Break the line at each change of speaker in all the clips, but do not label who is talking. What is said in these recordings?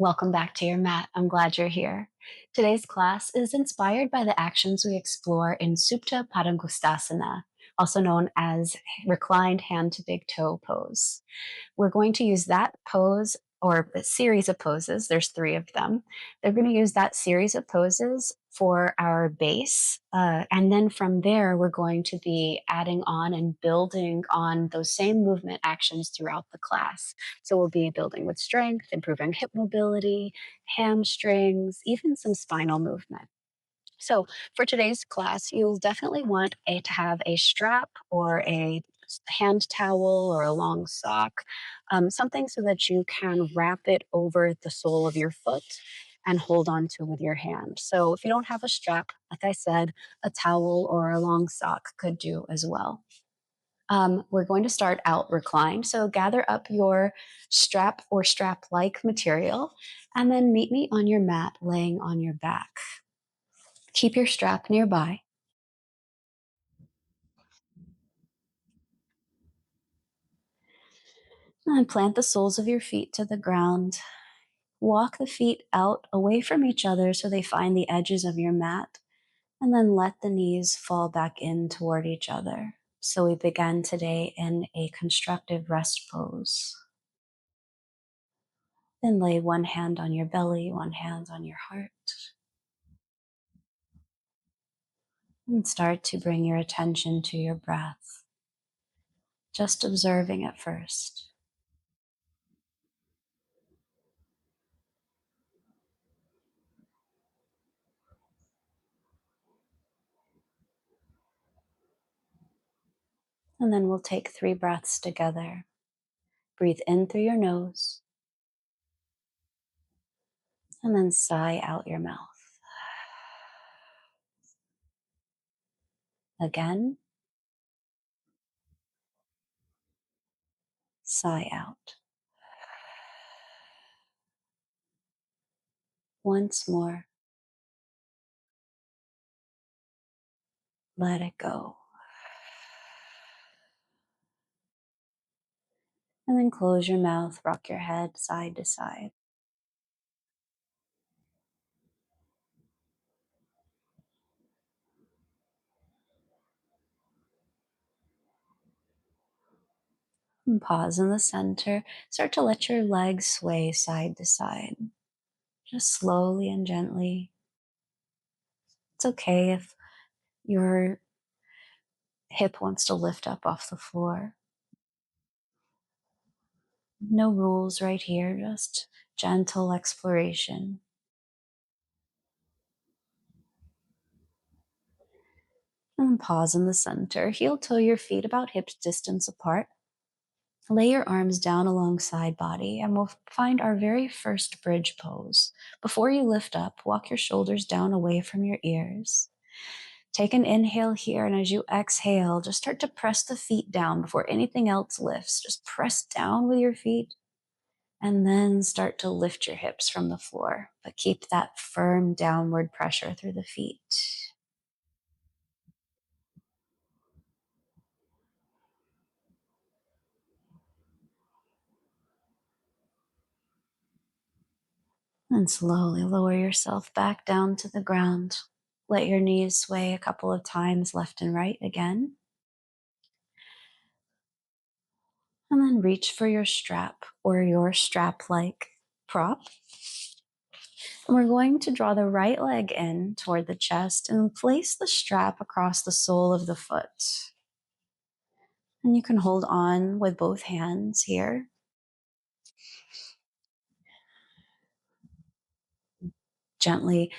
Welcome back to your mat. I'm glad you're here. Today's class is inspired by the actions we explore in Supta Padangusthasana, also known as Reclined Hand-to-Big-Toe Pose. We're going to use that pose or a series of poses. There's 3 of them. They're going to use that series of poses for our base. And then from there, we're going to be adding on and building on those same movement actions throughout the class. So we'll be building with strength, improving hip mobility, hamstrings, even some spinal movement. So for today's class, you'll definitely want to have a strap or a hand towel or a long sock, something so that you can wrap it over the sole of your foot and hold on to with your hand. So if you don't have a strap, like I said, a towel or a long sock could do as well. We're going to start out reclined. So gather up your strap or strap-like material and then meet me on your mat laying on your back. Keep your strap nearby. And plant the soles of your feet to the ground. Walk the feet out away from each other so they find the edges of your mat. And then let the knees fall back in toward each other. So we begin today in a constructive rest pose. Then lay one hand on your belly, one hand on your heart. And start to bring your attention to your breath. Just observing at first. And then we'll take 3 breaths together. Breathe in through your nose. And then sigh out your mouth. Again. Sigh out. Once more. Let it go. And then close your mouth, rock your head side to side. And pause in the center. Start to let your legs sway side to side. Just slowly and gently. It's okay if your hip wants to lift up off the floor. No rules right here, just gentle exploration. And pause in the center. Heel toe your feet about hip distance apart. Lay your arms down alongside body and we'll find our very first bridge pose. Before you lift up, walk your shoulders down away from your ears. Take an inhale here, and as you exhale, just start to press the feet down before anything else lifts. Just press down with your feet and then start to lift your hips from the floor, but keep that firm downward pressure through the feet. And slowly lower yourself back down to the ground. Let your knees sway a couple of times left and right again. And then reach for your strap or your strap-like prop. And we're going to draw the right leg in toward the chest and place the strap across the sole of the foot. And you can hold on with both hands here. Gently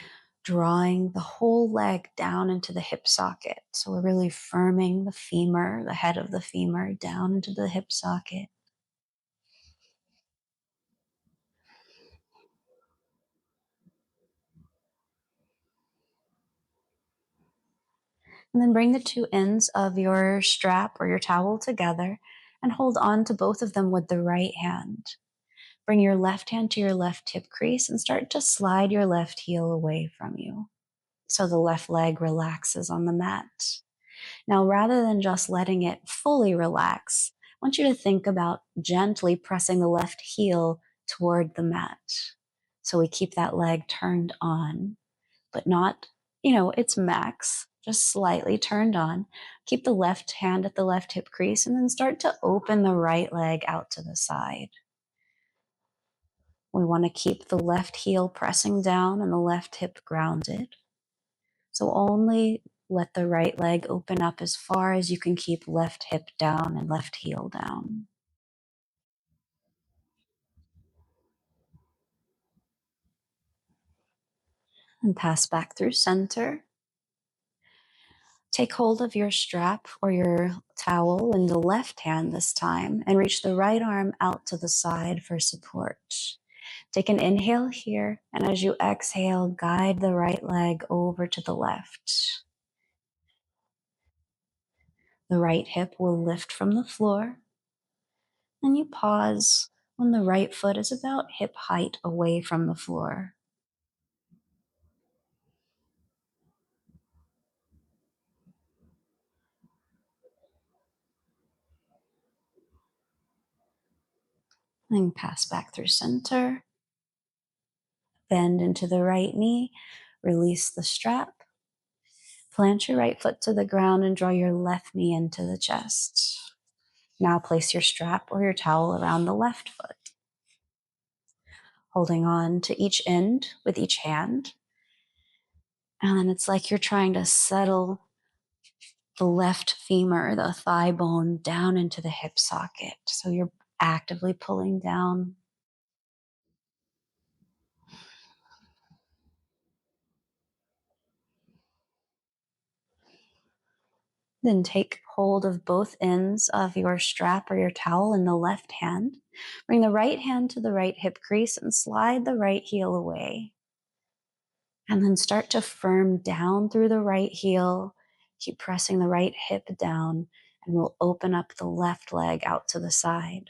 drawing the whole leg down into the hip socket. So we're really firming the femur, the head of the femur, down into the hip socket. And then bring the 2 ends of your strap or your towel together and hold on to both of them with the right hand. Bring your left hand to your left hip crease and start to slide your left heel away from you. So the left leg relaxes on the mat. Now, rather than just letting it fully relax, I want you to think about gently pressing the left heel toward the mat. So we keep that leg turned on, but not, its max, just slightly turned on. Keep the left hand at the left hip crease and then start to open the right leg out to the side. We want to keep the left heel pressing down and the left hip grounded. So only let the right leg open up as far as you can keep left hip down and left heel down. And pass back through center. Take hold of your strap or your towel in the left hand this time and reach the right arm out to the side for support. Take an inhale here, and as you exhale, guide the right leg over to the left. The right hip will lift from the floor, and you pause when the right foot is about hip height away from the floor. Then pass back through center. Bend into the right knee. Release the strap. Plant your right foot to the ground and draw your left knee into the chest. Now place your strap or your towel around the left foot, holding on to each end with each hand. And then it's like you're trying to settle the left femur, the thigh bone, down into the hip socket. So you're actively pulling down. Then take hold of both ends of your strap or your towel in the left hand. Bring the right hand to the right hip crease and slide the right heel away. And then start to firm down through the right heel. Keep pressing the right hip down, and we'll open up the left leg out to the side.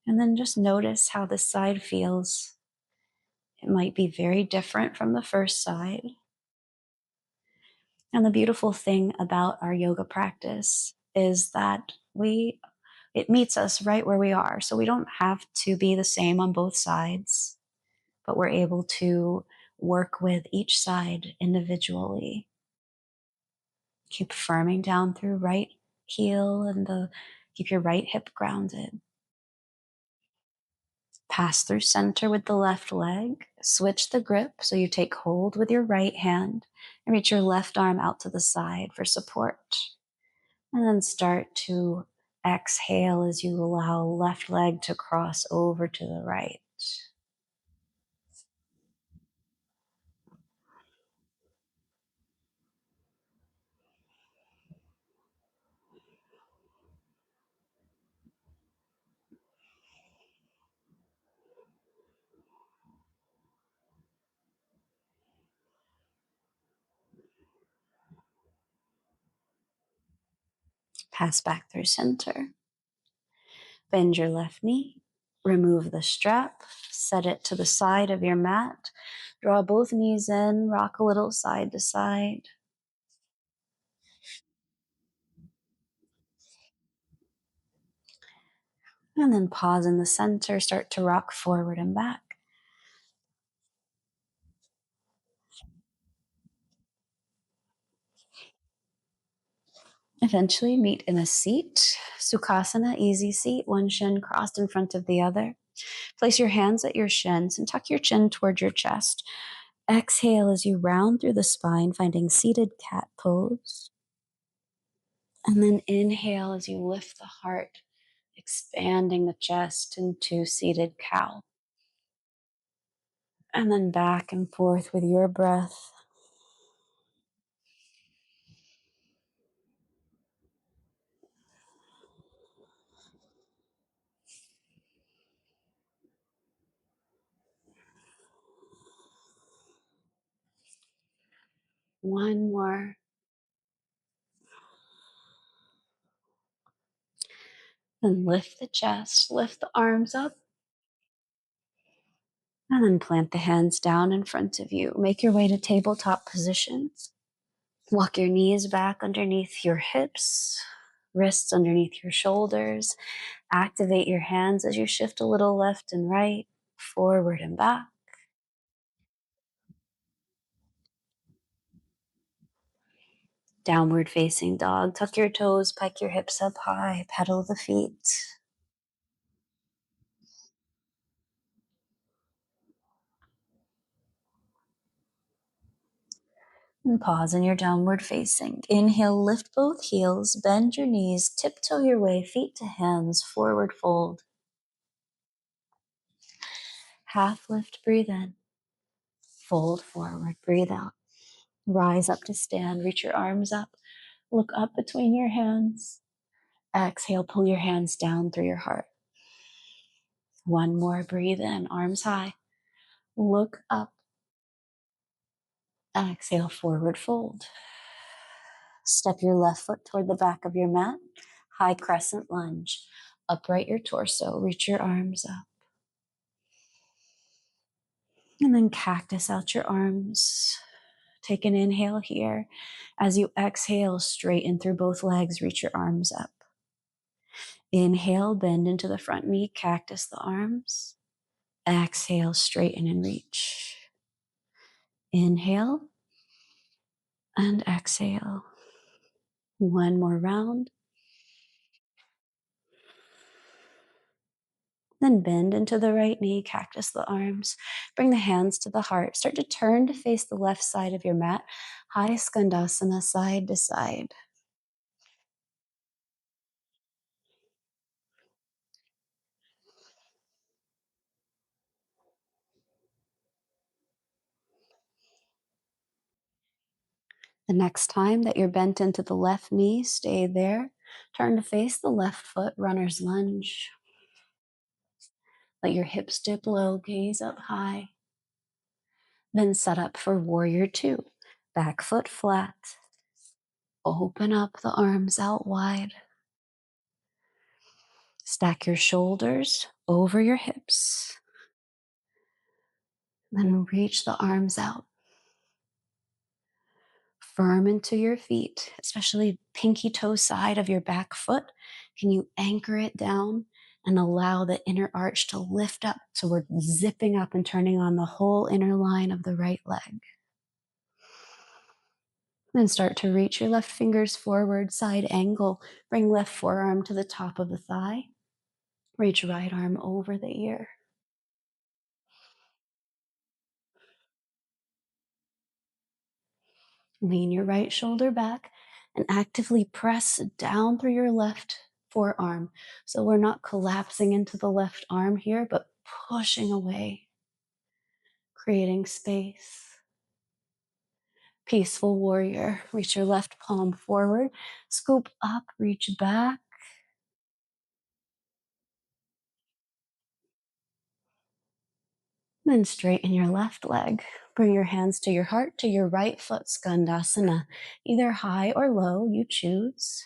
And then just notice how this side feels. It might be very different from the first side. And the beautiful thing about our yoga practice is that it meets us right where we are. So we don't have to be the same on both sides, but we're able to work with each side individually. Keep firming down through right heel and keep your right hip grounded. Pass through center with the left leg. Switch the grip so you take hold with your right hand and reach your left arm out to the side for support. And then start to exhale as you allow left leg to cross over to the right. Pass back through center. Bend your left knee. Remove the strap. Set it to the side of your mat. Draw both knees in. Rock a little side to side. And then pause in the center. Start to rock forward and back. Eventually meet in a seat. Sukhasana, easy seat, one shin crossed in front of the other. Place your hands at your shins and tuck your chin toward your chest. Exhale as you round through the spine, finding seated cat pose. And then inhale as you lift the heart, expanding the chest into seated cow. And then back and forth with your breath. One more. Then lift the chest, lift the arms up. And then plant the hands down in front of you. Make your way to tabletop position. Walk your knees back underneath your hips, wrists underneath your shoulders. Activate your hands as you shift a little left and right. forward and back. Downward facing dog. Tuck your toes, pike your hips up high, pedal the feet. And pause in your downward facing. Inhale, lift both heels, bend your knees, tiptoe your way, feet to hands, forward fold. Half lift, breathe in. Fold forward, breathe out. Rise up to stand, reach your arms up, look up between your hands. Exhale, pull your hands down through your heart. One more, breathe in, arms high. Look up. Exhale, forward fold. Step your left foot toward the back of your mat. High crescent lunge. Upright your torso, reach your arms up. And then cactus out your arms. Take an inhale here. As you exhale, straighten through both legs, reach your arms up. Inhale, bend into the front knee, cactus the arms. Exhale, straighten and reach. Inhale and exhale. One more round. Then bend into the right knee, cactus the arms. Bring the hands to the heart. Start to turn to face the left side of your mat. High skandasana, side to side. The next time that you're bent into the left knee, stay there. Turn to face the left foot, runner's lunge. Let your hips dip low, gaze up high. Then set up for warrior two. Back foot flat. Open up the arms out wide. Stack your shoulders over your hips. Then reach the arms out. Firm into your feet, especially pinky toe side of your back foot. Can you anchor it down and allow the inner arch to lift up? So we're zipping up and turning on the whole inner line of the right leg. Then start to reach your left fingers forward, side angle. Bring left forearm to the top of the thigh. Reach right arm over the ear. Lean your right shoulder back and actively press down through your left forearm. So we're not collapsing into the left arm here, but pushing away, creating space. Peaceful warrior. Reach your left palm forward, scoop up, reach back. Then straighten your left leg. Bring your hands to your heart, to your right foot, skandasana. Either high or low, you choose.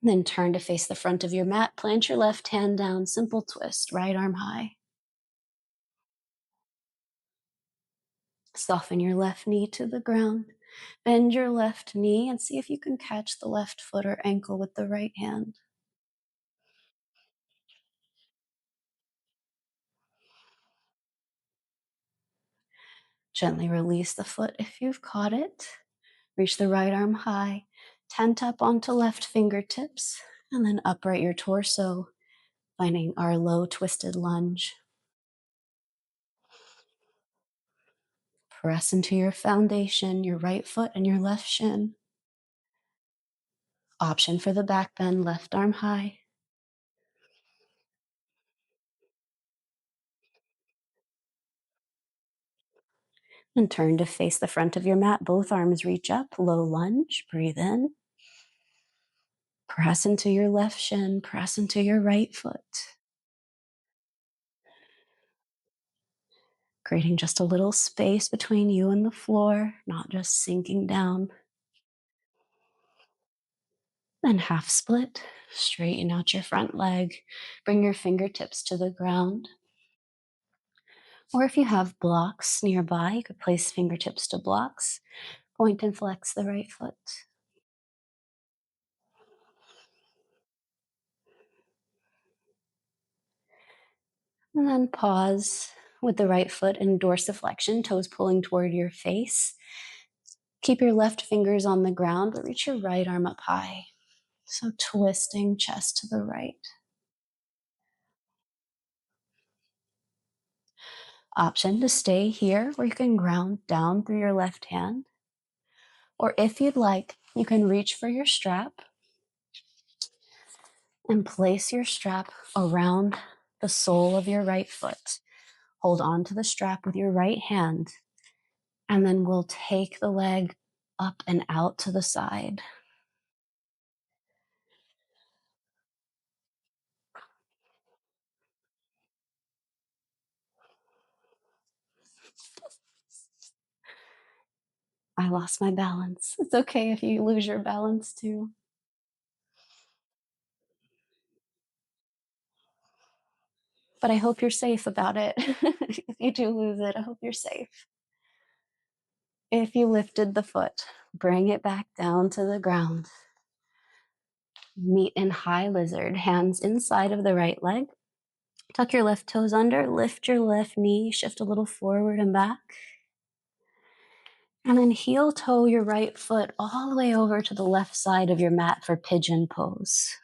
Then turn to face the front of your mat. Plant your left hand down, simple twist, right arm high. Soften your left knee to the ground. Bend your left knee and see if you can catch the left foot or ankle with the right hand. Gently release the foot if you've caught it. Reach the right arm high. Tent up onto left fingertips and then upright your torso, finding our low twisted lunge. Press into your foundation, your right foot and your left shin. Option for the back bend, left arm high. And turn to face the front of your mat. Both arms reach up, low lunge. Breathe in. Press into your left shin, press into your right foot. Creating just a little space between you and the floor, not just sinking down. Then half split, straighten out your front leg. Bring your fingertips to the ground. Or if you have blocks nearby, you could place fingertips to blocks. Point and flex the right foot. And then pause with the right foot in dorsiflexion, toes pulling toward your face. Keep your left fingers on the ground, but reach your right arm up high. So twisting chest to the right. Option to stay here, or you can ground down through your left hand. Or if you'd like, you can reach for your strap and place your strap around the sole of your right foot. Hold on to the strap with your right hand, and then we'll take the leg up and out to the side. I lost my balance. It's okay if you lose your balance too. But I hope you're safe about it. If you do lose it, I hope you're safe. If you lifted the foot, bring it back down to the ground. Meet in high lizard, hands inside of the right leg. Tuck your left toes under, lift your left knee, shift a little forward and back. And then heel toe your right foot all the way over to the left side of your mat for pigeon pose.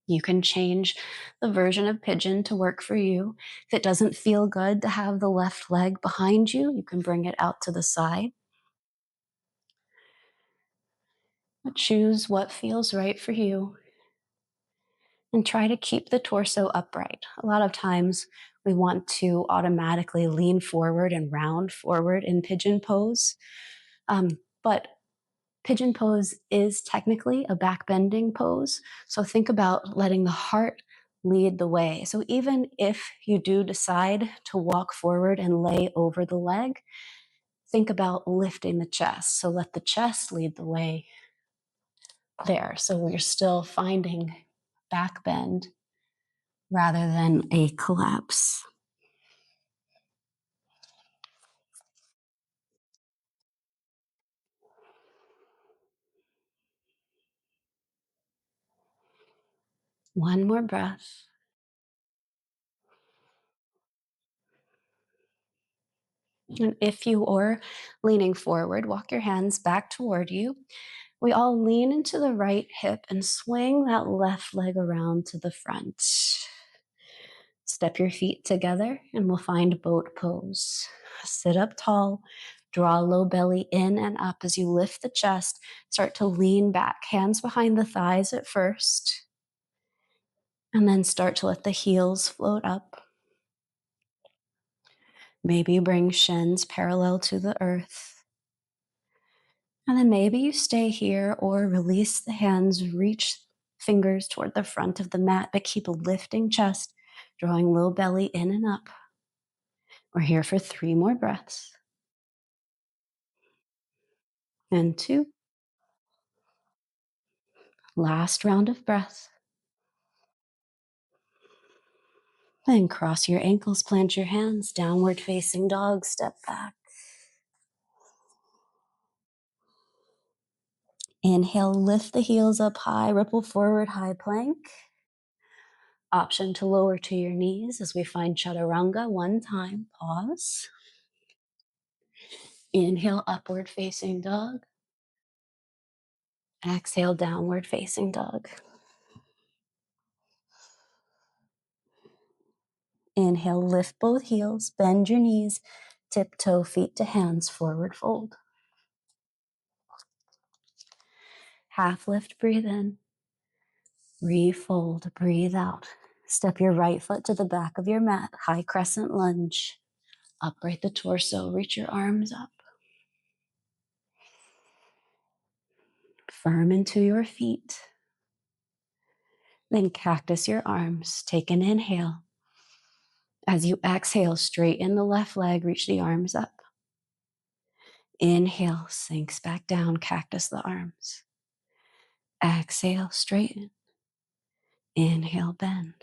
You can change the version of pigeon to work for you. If it doesn't feel good to have the left leg behind you, you can bring it out to the side. But choose what feels right for you and try to keep the torso upright. A lot of times we want to automatically lean forward and round forward in pigeon pose. But pigeon pose is technically a back bending pose. So think about letting the heart lead the way. So even if you do decide to walk forward and lay over the leg, think about lifting the chest. So let the chest lead the way there. So we're still finding back bend rather than a collapse. One more breath. And if you are leaning forward, walk your hands back toward you. We all lean into the right hip and swing that left leg around to the front. Step your feet together and we'll find boat pose. Sit up tall, draw low belly in and up as you lift the chest. Start to lean back, hands behind the thighs at first, and then start to let the heels float up. Maybe bring shins parallel to the earth. And then maybe you stay here or release the hands, reach fingers toward the front of the mat, but keep a lifting chest, drawing low belly in and up. We're here for 3 more breaths. And 2. Last round of breath. Then cross your ankles, plant your hands, downward facing dog, step back. Inhale, lift the heels up high, ripple forward, high plank. Option to lower to your knees as we find chaturanga. One time, pause. Inhale, upward facing dog. Exhale, downward facing dog. Inhale, lift both heels, bend your knees, tiptoe feet to hands, forward fold. Half lift, breathe in. Refold, breathe out. Step your right foot to the back of your mat, high crescent lunge. Upright the torso, reach your arms up. Firm into your feet. Then cactus your arms. Take an inhale. As you exhale, straighten the left leg, reach the arms up. Inhale, sinks back down, cactus the arms. Exhale, straighten. Inhale, bend.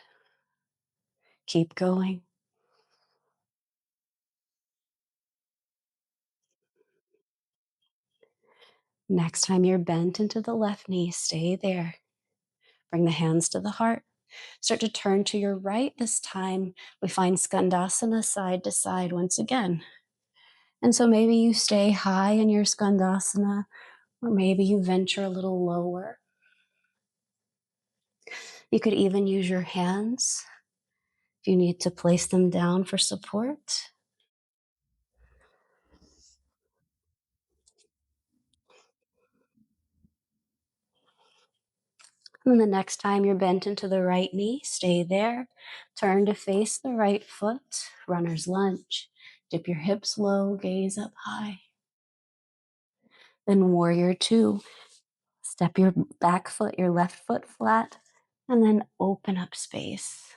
Keep going. Next time you're bent into the left knee, stay there. Bring the hands to the heart. Start to turn to your right. This time we find Skandasana side to side once again. And so maybe you stay high in your Skandasana, or maybe you venture a little lower. You could even use your hands if you need to place them down for support. And the next time you're bent into the right knee, stay there. Turn to face the right foot, runner's lunge. Dip your hips low, gaze up high. Then warrior two. Step your back foot, your left foot flat, and then open up space.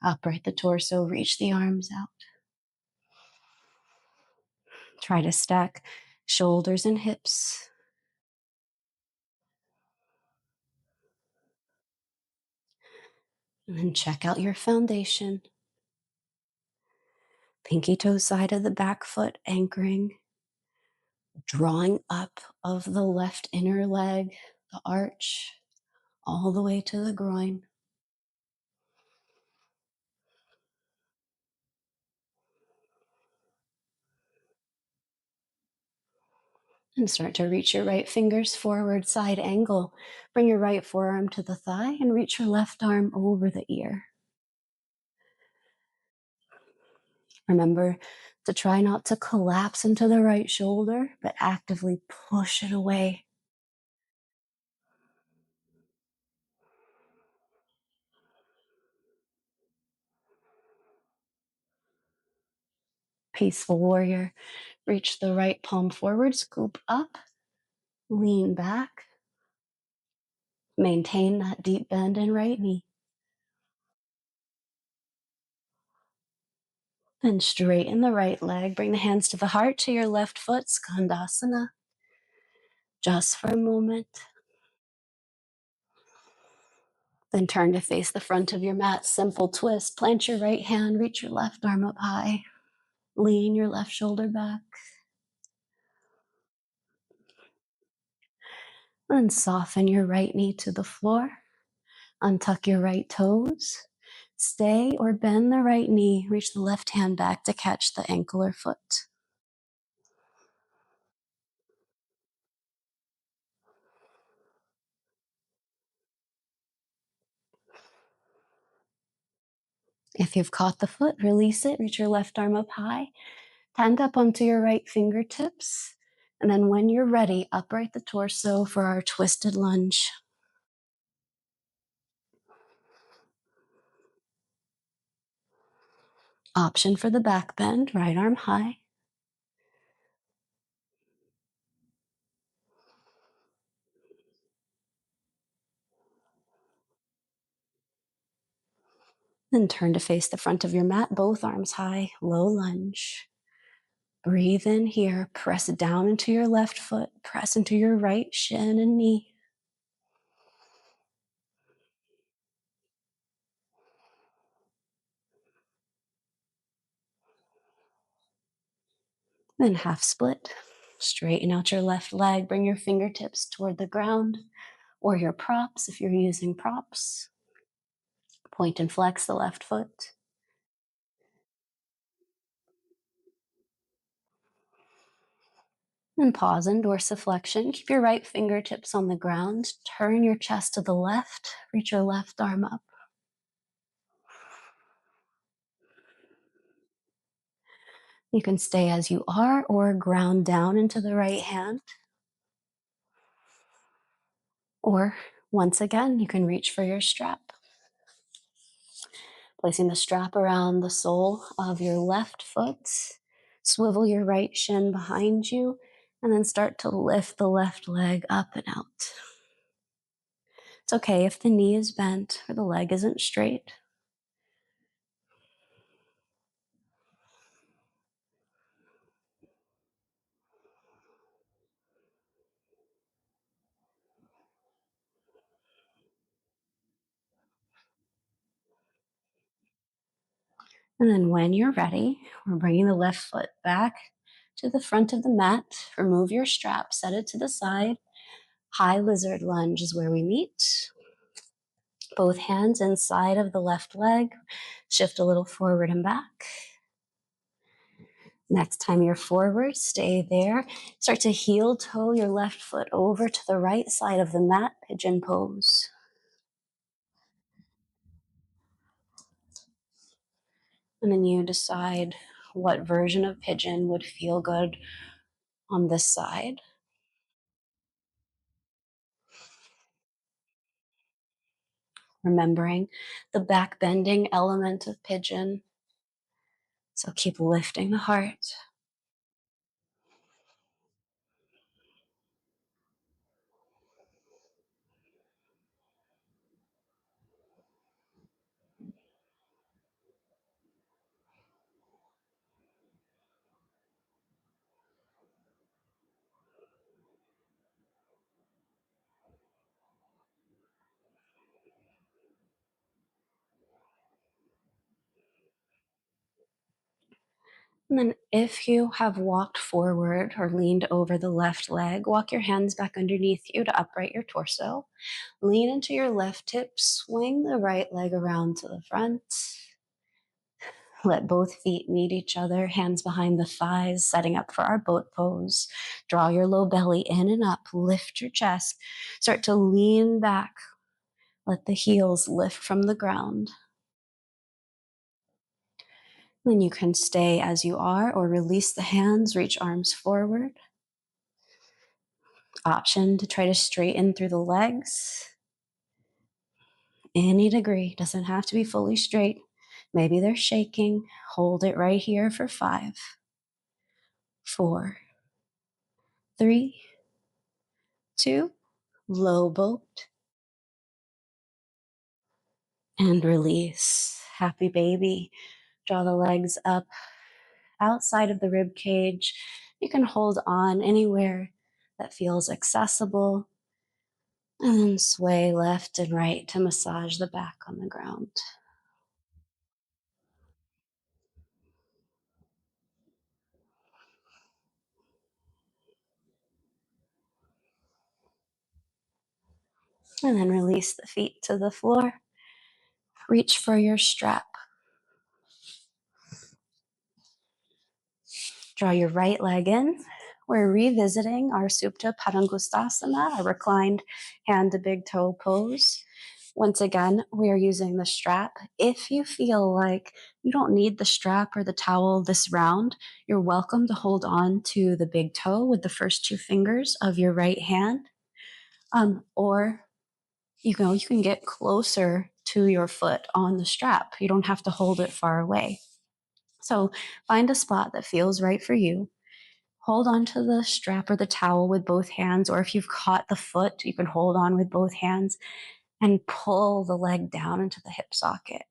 Upright the torso, reach the arms out. Try to stack shoulders and hips. And then check out your foundation. Pinky toe side of the back foot anchoring. Drawing up of the left inner leg, the arch, all the way to the groin. And start to reach your right fingers forward, side angle. Bring your right forearm to the thigh and reach your left arm over the ear. Remember to try not to collapse into the right shoulder, but actively push it away. Peaceful warrior. Reach the right palm forward, scoop up, lean back. Maintain that deep bend in right knee. Then straighten the right leg. Bring the hands to the heart, to your left foot, Skandasana. Just for a moment. Then turn to face the front of your mat. Simple twist. Plant your right hand, reach your left arm up high. Lean your left shoulder back. Then soften your right knee to the floor. Untuck your right toes. Stay or bend the right knee. Reach the left hand back to catch the ankle or foot. If you've caught the foot, release it. Reach your left arm up high. Stand up onto your right fingertips. And then when you're ready, upright the torso for our twisted lunge. Option for the back bend, right arm high. Then turn to face the front of your mat, both arms high, low lunge. Breathe in here, press down into your left foot, press into your right shin and knee. Then half split. Straighten out your left leg, bring your fingertips toward the ground or your props if you're using props. Point and flex the left foot. And pause in dorsiflexion. Keep your right fingertips on the ground. Turn your chest to the left. Reach your left arm up. You can stay as you are or ground down into the right hand. Or once again, you can reach for your strap. Placing the strap around the sole of your left foot. Swivel your right shin behind you and then start to lift the left leg up and out. It's okay if the knee is bent or the leg isn't straight. And then when you're ready, we're bringing the left foot back to the front of the mat. Remove your strap, set it to the side. High lizard lunge is where we meet. Both hands inside of the left leg. Shift a little forward and back. Next time you're forward, stay there. Start to heel toe your left foot over to the right side of the mat, pigeon pose. And then you decide what version of pigeon would feel good on this side. Remembering the back bending element of pigeon. So keep lifting the heart. And then if you have walked forward or leaned over the left leg, walk your hands back underneath you to upright your torso. Lean into your left hip, swing the right leg around to the front. Let both feet meet each other, hands behind the thighs, setting up for our boat pose. Draw your low belly in and up, lift your chest. Start to lean back. Let the heels lift from the ground. Then you can stay as you are or release the hands, reach arms forward. Option to try to straighten through the legs. Any degree, doesn't have to be fully straight. Maybe they're shaking. Hold it right here for 5, 4, 3, 2, low boat, and release. Happy baby. Draw the legs up outside of the rib cage. You can hold on anywhere that feels accessible. And then sway left and right to massage the back on the ground. And then release the feet to the floor. Reach for your strap. Draw your right leg in. We're revisiting our Supta Padangusthasana, our reclined hand-to-big-toe pose. Once again, we are using the strap. If you feel like you don't need the strap or the towel this round, you're welcome to hold on to the big toe with the first 2 fingers of your right hand. Or you can get closer to your foot on the strap. You don't have to hold it far away. So find a spot that feels right for you. Hold on to the strap or the towel with both hands, or if you've caught the foot, you can hold on with both hands and pull the leg down into the hip socket.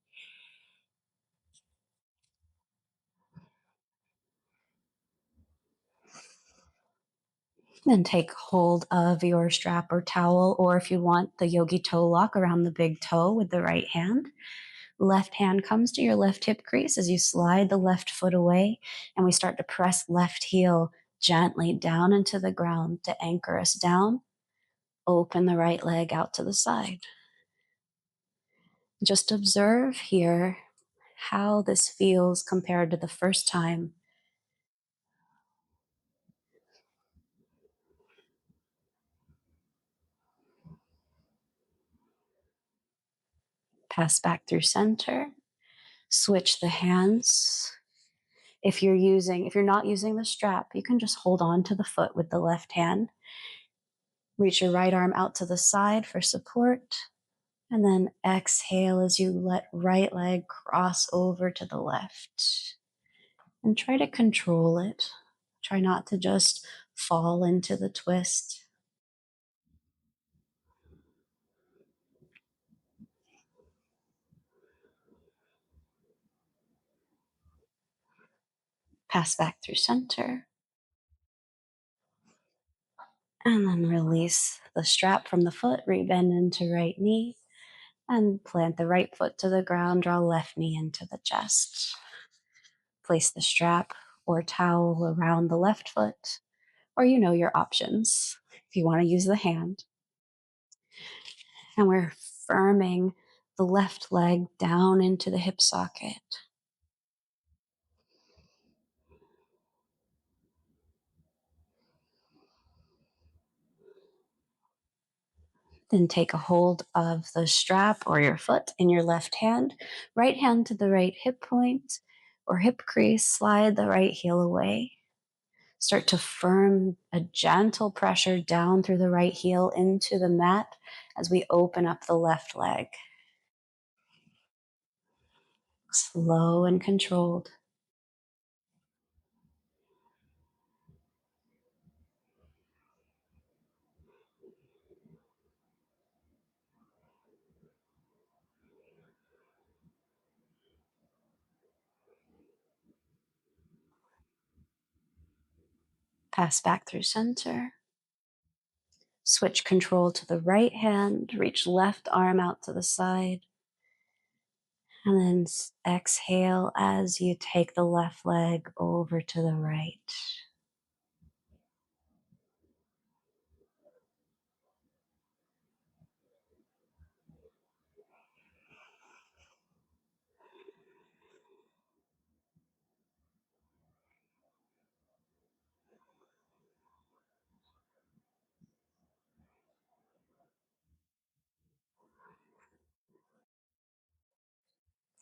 Then take hold of your strap or towel, or if you want the yogi toe lock around the big toe with the right hand. Left hand comes to your left hip crease as you slide the left foot away, and we start to press left heel gently down into the ground to anchor us down. Open the right leg out to the side. Just observe here how this feels compared to the first time. Pass back through center. Switch the hands. If you're not using the strap, you can just hold on to the foot with the left hand. Reach your right arm out to the side for support. And then exhale as you let right leg cross over to the left. And try to control it. Try not to just fall into the twist. Pass back through center. And then release the strap from the foot, rebend into right knee, and plant the right foot to the ground, draw left knee into the chest. Place the strap or towel around the left foot, or your options if you want to use the hand. And we're firming the left leg down into the hip socket. Then take a hold of the strap or your foot in your left hand, right hand to the right hip point or hip crease, slide the right heel away. Start to firm a gentle pressure down through the right heel into the mat as we open up the left leg. Slow and controlled. Pass back through center. Switch control to the right hand, reach left arm out to the side. And then exhale as you take the left leg over to the right.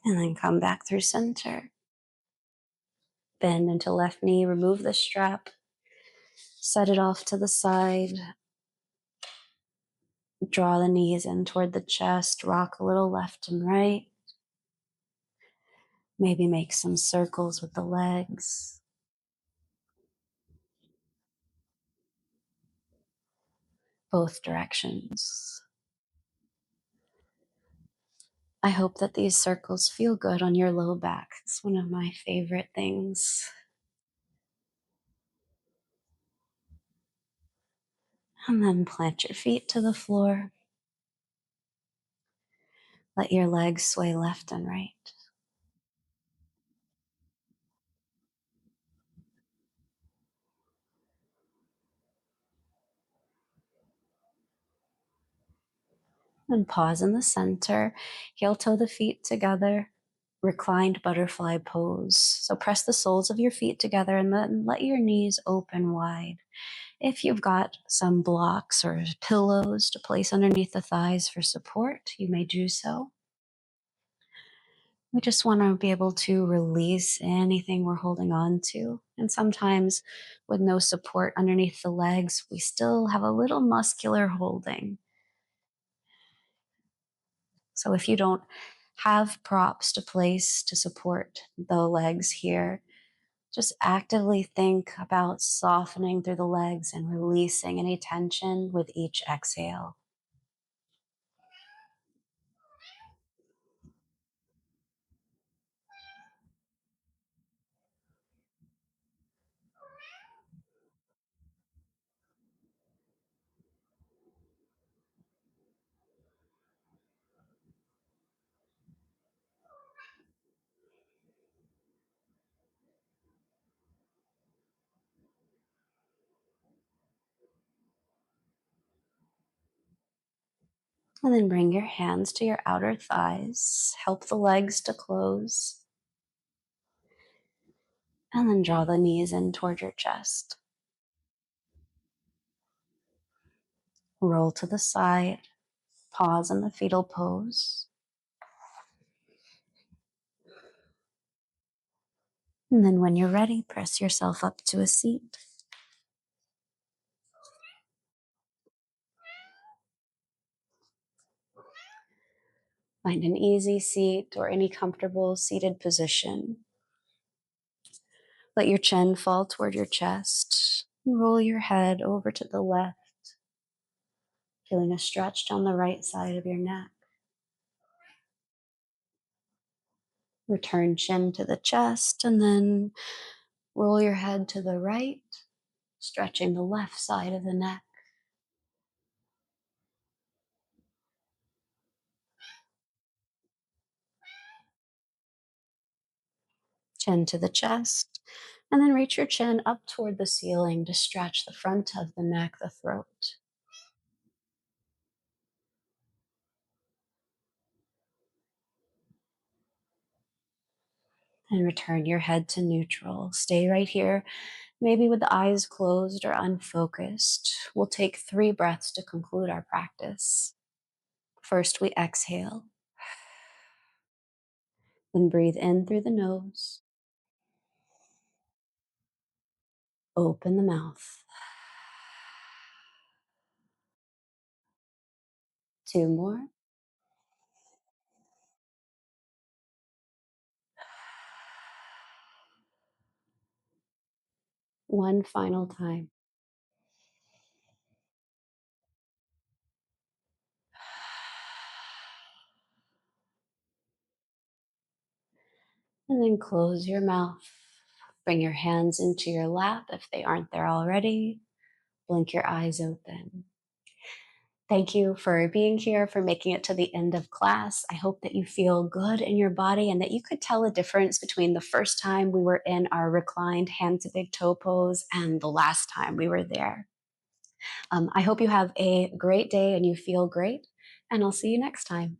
And then come back through center. Bend into left knee, remove the strap, set it off to the side. Draw the knees in toward the chest, rock a little left and right. Maybe make some circles with the legs. Both directions. I hope that these circles feel good on your low back. It's one of my favorite things. And then plant your feet to the floor. Let your legs sway left and right. And pause in the center. Heel toe the feet together. Reclined butterfly pose. So press the soles of your feet together and then let your knees open wide. If you've got some blocks or pillows to place underneath the thighs for support, you may do so. We just want to be able to release anything we're holding on to. And sometimes with no support underneath the legs, we still have a little muscular holding. So if you don't have props to place to support the legs here, just actively think about softening through the legs and releasing any tension with each exhale. And then bring your hands to your outer thighs. Help the legs to close. And then draw the knees in toward your chest. Roll to the side. Pause in the fetal pose. And then when you're ready, press yourself up to a seat. Find an easy seat or any comfortable seated position. Let your chin fall toward your chest. And roll your head over to the left, feeling a stretch down the right side of your neck. Return chin to the chest and then roll your head to the right, stretching the left side of the neck. Chin to the chest, and then reach your chin up toward the ceiling to stretch the front of the neck, the throat. And return your head to neutral. Stay right here, maybe with the eyes closed or unfocused. We'll take 3 breaths to conclude our practice. First, we exhale. Then breathe in through the nose. Open the mouth. 2 more. One final time. And then close your mouth. Bring your hands into your lap if they aren't there already. Blink your eyes open. Thank you for being here, for making it to the end of class. I hope that you feel good in your body and that you could tell a difference between the first time we were in our reclined hand to big toe pose and the last time we were there. I hope you have a great day and you feel great, and I'll see you next time.